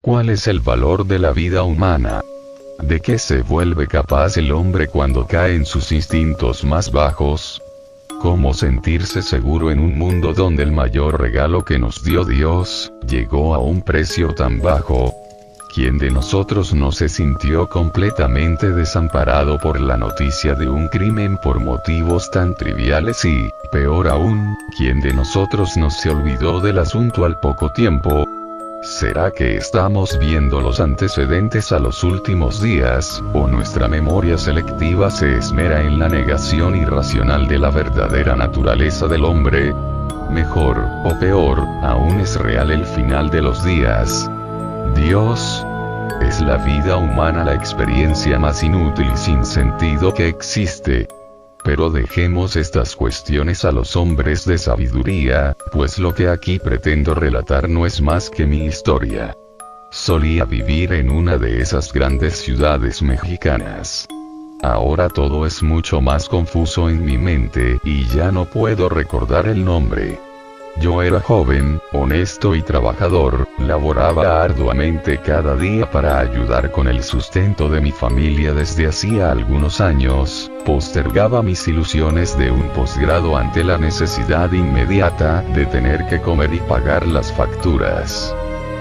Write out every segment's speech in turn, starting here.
¿Cuál es el valor de la vida humana? ¿De qué se vuelve capaz el hombre cuando cae en sus instintos más bajos? ¿Cómo sentirse seguro en un mundo donde el mayor regalo que nos dio Dios, llegó a un precio tan bajo? ¿Quién de nosotros no se sintió completamente desamparado por la noticia de un crimen por motivos tan triviales y, peor aún, quién de nosotros no se olvidó del asunto al poco tiempo? ¿Será que estamos viendo los antecedentes a los últimos días, o nuestra memoria selectiva se esmera en la negación irracional de la verdadera naturaleza del hombre? Mejor, o peor, aún es real el final de los días. Dios. ¿Es la vida humana la experiencia más inútil y sin sentido que existe? Pero dejemos estas cuestiones a los hombres de sabiduría, pues lo que aquí pretendo relatar no es más que mi historia. Solía vivir en una de esas grandes ciudades mexicanas. Ahora todo es mucho más confuso en mi mente y ya no puedo recordar el nombre. Yo era joven, honesto y trabajador, laboraba arduamente cada día para ayudar con el sustento de mi familia desde hacía algunos años, postergaba mis ilusiones de un posgrado ante la necesidad inmediata de tener que comer y pagar las facturas.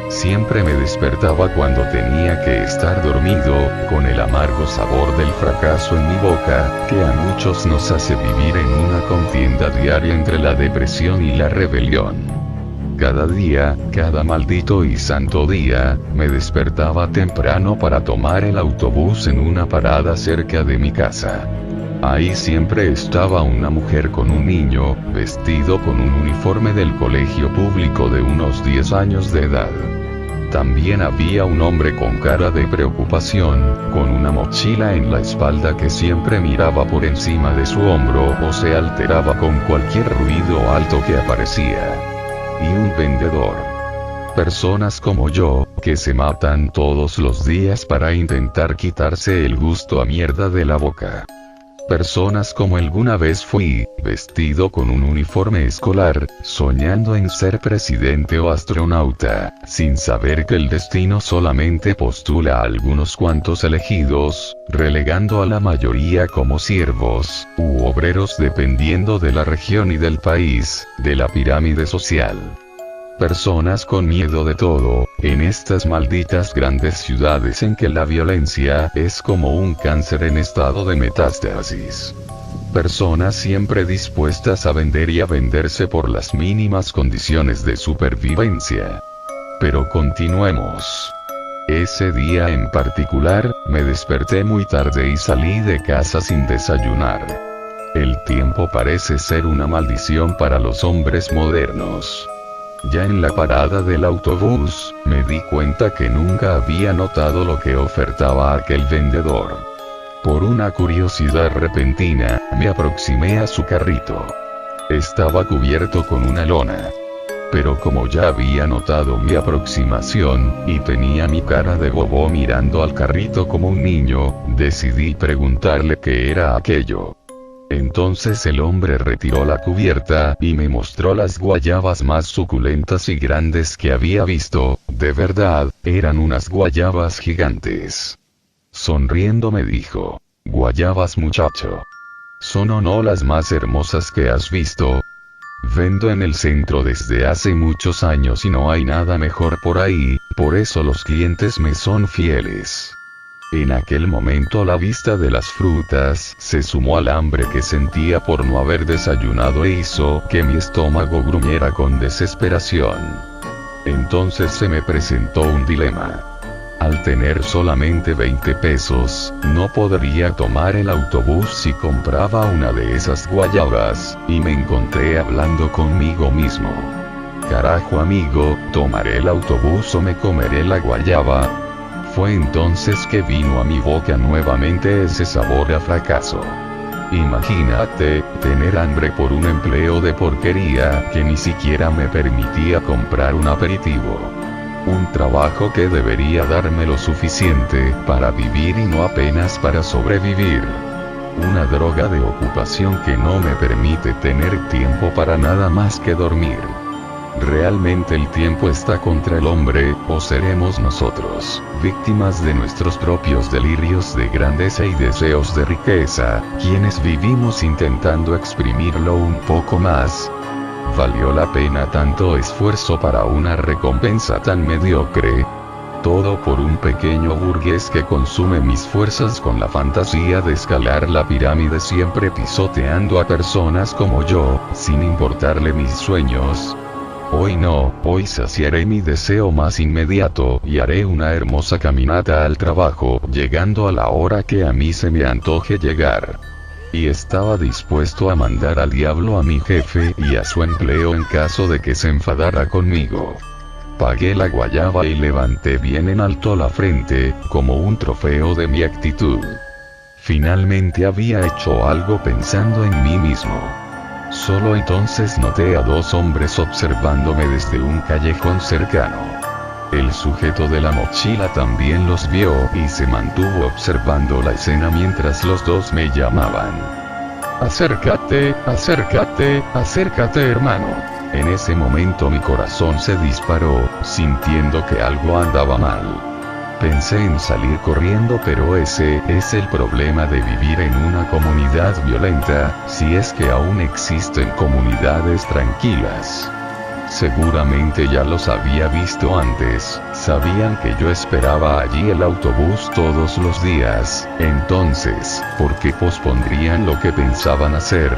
Siempre me despertaba cuando tenía que estar dormido, con el amargo sabor del fracaso en mi boca, que a muchos nos hace vivir en una contienda diaria entre la depresión y la rebelión. Cada día, cada maldito y santo día, me despertaba temprano para tomar el autobús en una parada cerca de mi casa. Ahí siempre estaba una mujer con un niño, vestido con un uniforme del colegio público de unos 10 años de edad. También había un hombre con cara de preocupación, con una mochila en la espalda que siempre miraba por encima de su hombro o se alteraba con cualquier ruido alto que aparecía. Y un vendedor. Personas como yo, que se matan todos los días para intentar quitarse el gusto a mierda de la boca. Personas como alguna vez fui, vestido con un uniforme escolar, soñando en ser presidente o astronauta, sin saber que el destino solamente postula a algunos cuantos elegidos, relegando a la mayoría como siervos, u obreros dependiendo de la región y del país, de la pirámide social. Personas con miedo de todo, en estas malditas grandes ciudades en que la violencia es como un cáncer en estado de metástasis. Personas siempre dispuestas a vender y a venderse por las mínimas condiciones de supervivencia. Pero continuemos. Ese día en particular, me desperté muy tarde y salí de casa sin desayunar. El tiempo parece ser una maldición para los hombres modernos. Ya en la parada del autobús, me di cuenta que nunca había notado lo que ofertaba aquel vendedor. Por una curiosidad repentina, me aproximé a su carrito. Estaba cubierto con una lona. Pero como ya había notado mi aproximación, y tenía mi cara de bobo mirando al carrito como un niño, decidí preguntarle qué era aquello. Entonces el hombre retiró la cubierta y me mostró las guayabas más suculentas y grandes que había visto. De verdad, eran unas guayabas gigantes. Sonriendo me dijo: «Guayabas, muchacho. ¿Son o no las más hermosas que has visto? Vendo en el centro desde hace muchos años y no hay nada mejor por ahí, por eso los clientes me son fieles». En aquel momento la vista de las frutas se sumó al hambre que sentía por no haber desayunado e hizo que mi estómago gruñera con desesperación. Entonces se me presentó un dilema. Al tener solamente 20 pesos, no podría tomar el autobús si compraba una de esas guayabas, y me encontré hablando conmigo mismo. Carajo amigo, ¿tomaré el autobús o me comeré la guayaba? Fue entonces que vino a mi boca nuevamente ese sabor a fracaso. Imagínate, tener hambre por un empleo de porquería que ni siquiera me permitía comprar un aperitivo. Un trabajo que debería darme lo suficiente para vivir y no apenas para sobrevivir. Una droga de ocupación que no me permite tener tiempo para nada más que dormir. ¿Realmente el tiempo está contra el hombre, o seremos nosotros, víctimas de nuestros propios delirios de grandeza y deseos de riqueza, quienes vivimos intentando exprimirlo un poco más? ¿Valió la pena tanto esfuerzo para una recompensa tan mediocre? Todo por un pequeño burgués que consume mis fuerzas con la fantasía de escalar la pirámide, siempre pisoteando a personas como yo, sin importarle mis sueños. Hoy no, hoy saciaré mi deseo más inmediato y haré una hermosa caminata al trabajo, llegando a la hora que a mí se me antoje llegar. Y estaba dispuesto a mandar al diablo a mi jefe y a su empleo en caso de que se enfadara conmigo. Pagué la guayaba y levanté bien en alto la frente, como un trofeo de mi actitud. Finalmente había hecho algo pensando en mí mismo. Solo entonces noté a dos hombres observándome desde un callejón cercano. El sujeto de la mochila también los vio y se mantuvo observando la escena mientras los dos me llamaban. Acércate, acércate, acércate, hermano. En ese momento mi corazón se disparó, sintiendo que algo andaba mal. Pensé en salir corriendo, pero ese es el problema de vivir en una comunidad violenta, si es que aún existen comunidades tranquilas. Seguramente ya los había visto antes, sabían que yo esperaba allí el autobús todos los días, entonces, ¿por qué pospondrían lo que pensaban hacer?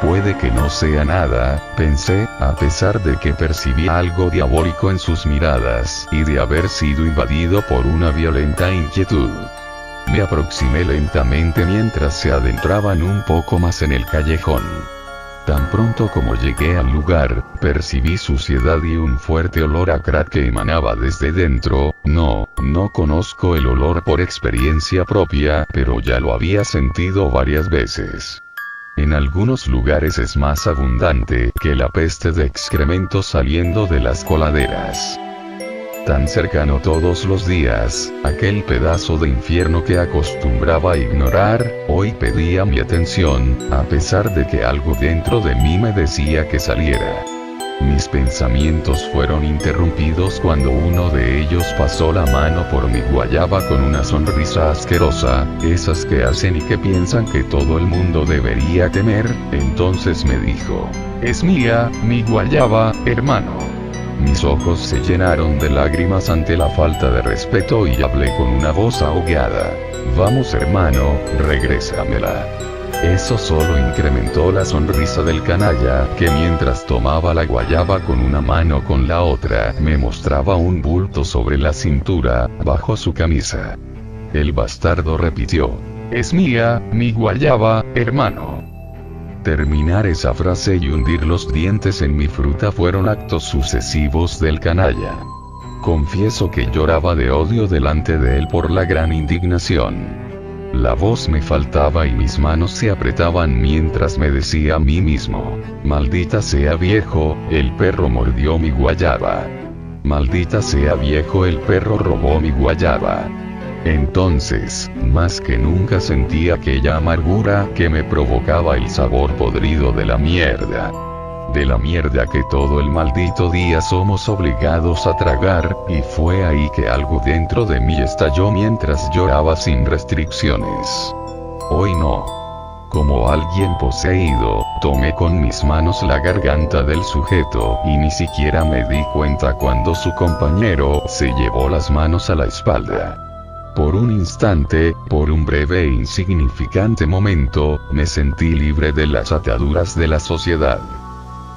Puede que no sea nada, pensé, a pesar de que percibí algo diabólico en sus miradas, y de haber sido invadido por una violenta inquietud. Me aproximé lentamente mientras se adentraban un poco más en el callejón. Tan pronto como llegué al lugar, percibí suciedad y un fuerte olor a crack que emanaba desde dentro. No conozco el olor por experiencia propia, pero ya lo había sentido varias veces. En algunos lugares es más abundante que la peste de excrementos saliendo de las coladeras. Tan cercano todos los días, aquel pedazo de infierno que acostumbraba a ignorar, hoy pedía mi atención, a pesar de que algo dentro de mí me decía que saliera. Mis pensamientos fueron interrumpidos cuando uno de ellos pasó la mano por mi guayaba con una sonrisa asquerosa, esas que hacen y que piensan que todo el mundo debería temer. Entonces me dijo: «Es mía, mi guayaba, hermano». Mis ojos se llenaron de lágrimas ante la falta de respeto y hablé con una voz ahogada: «Vamos, hermano, regrésamela». Eso solo incrementó la sonrisa del canalla, que mientras tomaba la guayaba con una mano con la otra, me mostraba un bulto sobre la cintura, bajo su camisa. El bastardo repitió: «Es mía, mi guayaba, hermano». Terminar esa frase y hundir los dientes en mi fruta fueron actos sucesivos del canalla. Confieso que lloraba de odio delante de él por la gran indignación. La voz me faltaba y mis manos se apretaban mientras me decía a mí mismo: «Maldita sea viejo, el perro mordió mi guayaba. Maldita sea viejo, el perro robó mi guayaba». Entonces, más que nunca sentí aquella amargura que me provocaba el sabor podrido de la mierda. De la mierda que todo el maldito día somos obligados a tragar, y fue ahí que algo dentro de mí estalló mientras lloraba sin restricciones. Hoy no. Como alguien poseído, tomé con mis manos la garganta del sujeto, y ni siquiera me di cuenta cuando su compañero se llevó las manos a la espalda. Por un instante, por un breve e insignificante momento, me sentí libre de las ataduras de la sociedad.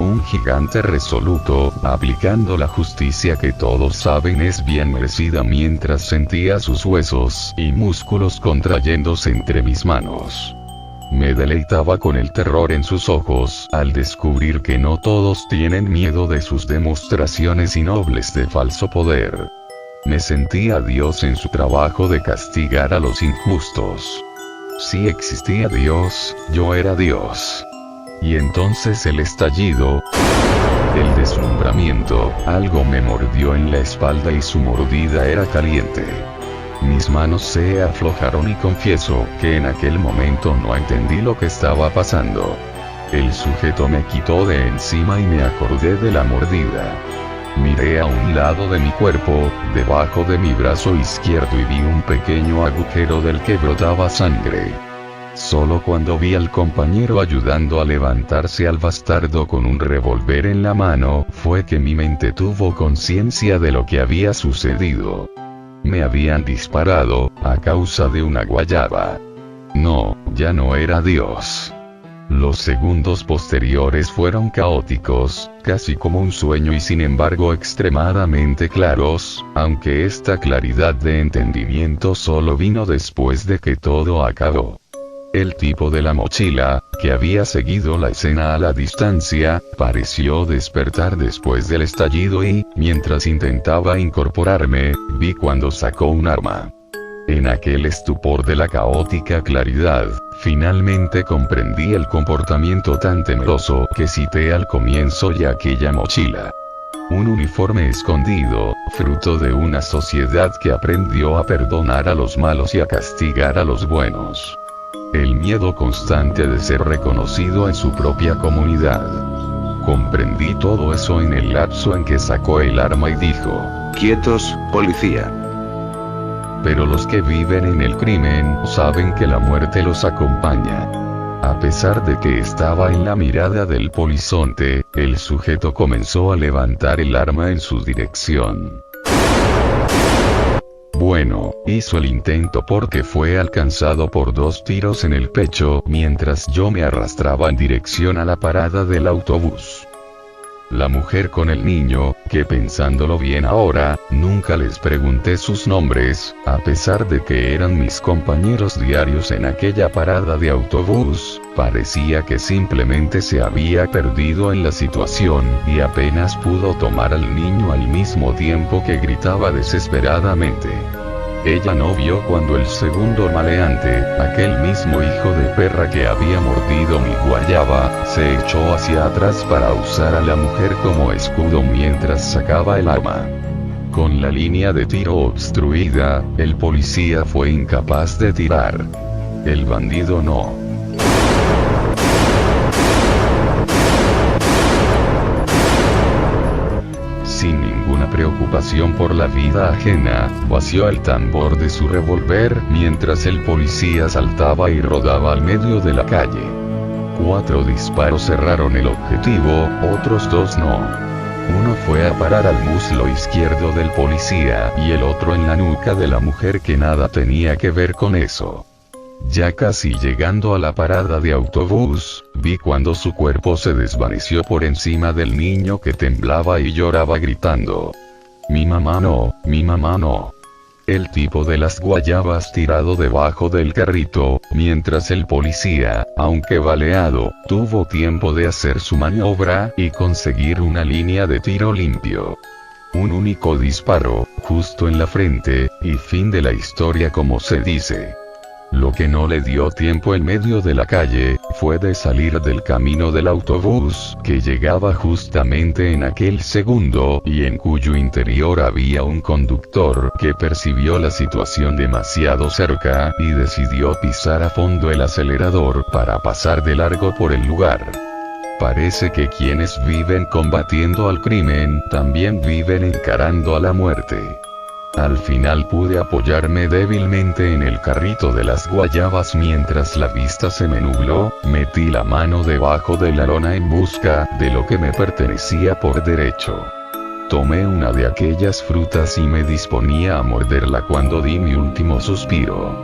Un gigante resoluto, aplicando la justicia que todos saben es bien merecida, mientras sentía sus huesos y músculos contrayéndose entre mis manos. Me deleitaba con el terror en sus ojos, al descubrir que no todos tienen miedo de sus demostraciones innobles de falso poder. Me sentía Dios en su trabajo de castigar a los injustos. Si existía Dios, yo era Dios. Y entonces el estallido, el deslumbramiento, algo me mordió en la espalda y su mordida era caliente. Mis manos se aflojaron y confieso que en aquel momento no entendí lo que estaba pasando. El sujeto me quitó de encima y me acordé de la mordida. Miré a un lado de mi cuerpo, debajo de mi brazo izquierdo, y vi un pequeño agujero del que brotaba sangre. Solo cuando vi al compañero ayudando a levantarse al bastardo con un revólver en la mano, fue que mi mente tuvo conciencia de lo que había sucedido. Me habían disparado, a causa de una guayaba. No, ya no era Dios. Los segundos posteriores fueron caóticos, casi como un sueño, y sin embargo extremadamente claros, aunque esta claridad de entendimiento solo vino después de que todo acabó. El tipo de la mochila, que había seguido la escena a la distancia, pareció despertar después del estallido y, mientras intentaba incorporarme, vi cuando sacó un arma. En aquel estupor de la caótica claridad, finalmente comprendí el comportamiento tan temeroso que cité al comienzo y aquella mochila. Un uniforme escondido, fruto de una sociedad que aprendió a perdonar a los malos y a castigar a los buenos. El miedo constante de ser reconocido en su propia comunidad. Comprendí todo eso en el lapso en que sacó el arma y dijo: «Quietos, policía». Pero los que viven en el crimen saben que la muerte los acompaña. A pesar de que estaba en la mirada del polizonte, el sujeto comenzó a levantar el arma en su dirección. Bueno, hizo el intento porque fue alcanzado por 2 tiros en el pecho mientras yo me arrastraba en dirección a la parada del autobús. La mujer con el niño, que pensándolo bien ahora, nunca les pregunté sus nombres, a pesar de que eran mis compañeros diarios en aquella parada de autobús, parecía que simplemente se había perdido en la situación y apenas pudo tomar al niño al mismo tiempo que gritaba desesperadamente. Ella no vio cuando el segundo maleante, aquel mismo hijo de perra que había mordido mi guayaba, se echó hacia atrás para usar a la mujer como escudo mientras sacaba el arma. Con la línea de tiro obstruida, el policía fue incapaz de tirar. El bandido no. Sin ninguna preocupación por la vida ajena, vació el tambor de su revólver mientras el policía saltaba y rodaba al medio de la calle. 4 disparos cerraron el objetivo, otros 2 no. Uno fue a parar al muslo izquierdo del policía y el otro en la nuca de la mujer, que nada tenía que ver con eso. Ya casi llegando a la parada de autobús, vi cuando su cuerpo se desvaneció por encima del niño que temblaba y lloraba gritando: «Mi mamá no, mi mamá no». El tipo de las guayabas tirado debajo del carrito, mientras el policía, aunque baleado, tuvo tiempo de hacer su maniobra y conseguir una línea de tiro limpio. Un único disparo, justo en la frente, y fin de la historia, como se dice. Lo que no le dio tiempo en medio de la calle, fue de salir del camino del autobús, que llegaba justamente en aquel segundo, y en cuyo interior había un conductor que percibió la situación demasiado cerca, y decidió pisar a fondo el acelerador para pasar de largo por el lugar. Parece que quienes viven combatiendo al crimen, también viven encarando a la muerte. Al final pude apoyarme débilmente en el carrito de las guayabas mientras la vista se me nubló, metí la mano debajo de la lona en busca de lo que me pertenecía por derecho. Tomé una de aquellas frutas y me disponía a morderla cuando di mi último suspiro.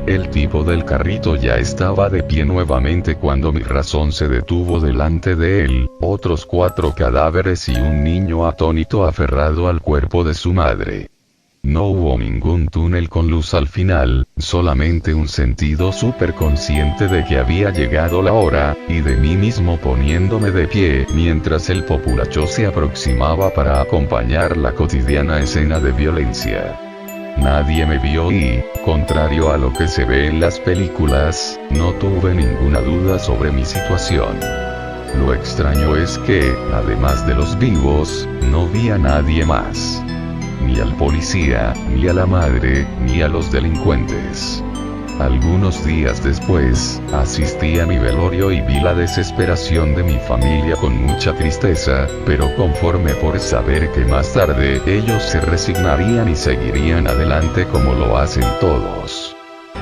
El tipo del carrito ya estaba de pie nuevamente cuando mi razón se detuvo delante de él, otros 4 cadáveres y un niño atónito aferrado al cuerpo de su madre. No hubo ningún túnel con luz al final, solamente un sentido superconsciente de que había llegado la hora, y de mí mismo poniéndome de pie mientras el populacho se aproximaba para acompañar la cotidiana escena de violencia. Nadie me vio y, contrario a lo que se ve en las películas, no tuve ninguna duda sobre mi situación. Lo extraño es que, además de los vivos, no vi a nadie más. Ni al policía, ni a la madre, ni a los delincuentes. Algunos días después, asistí a mi velorio y vi la desesperación de mi familia con mucha tristeza, pero conforme por saber que más tarde ellos se resignarían y seguirían adelante como lo hacen todos.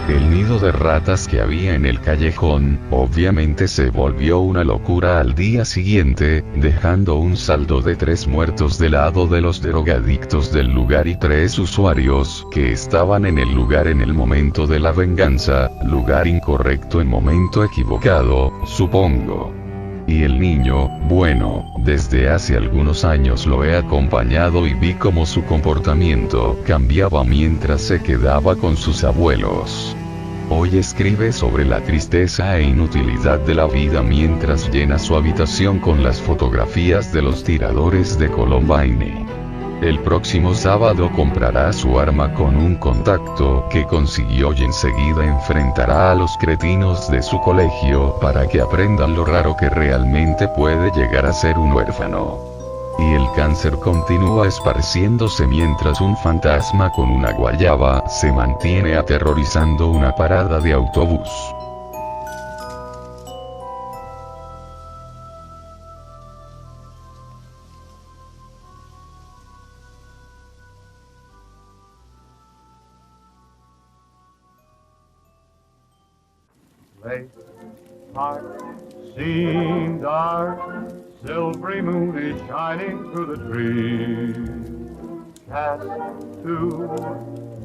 El nido de ratas que había en el callejón, obviamente se volvió una locura al día siguiente, dejando un saldo de 3 muertos del lado de los drogadictos del lugar y 3 usuarios que estaban en el lugar en el momento de la venganza, lugar incorrecto en momento equivocado, supongo. Y el niño, bueno, desde hace algunos años lo he acompañado y vi cómo su comportamiento cambiaba mientras se quedaba con sus abuelos. Hoy escribe sobre la tristeza e inutilidad de la vida mientras llena su habitación con las fotografías de los tiradores de Columbine. El próximo sábado comprará su arma con un contacto que consiguió y enseguida enfrentará a los cretinos de su colegio para que aprendan lo raro que realmente puede llegar a ser un huérfano. Y el cáncer continúa esparciéndose mientras un fantasma con una guayaba se mantiene aterrorizando una parada de autobús. Late heart seemed dark, silvery moon is shining through the trees. Cast to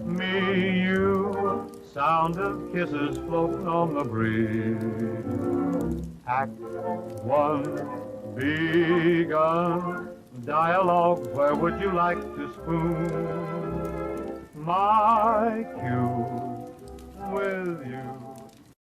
me you, sound of kisses floating on the breeze. Act one begun, dialogue, where would you like to spoon? My cue with you.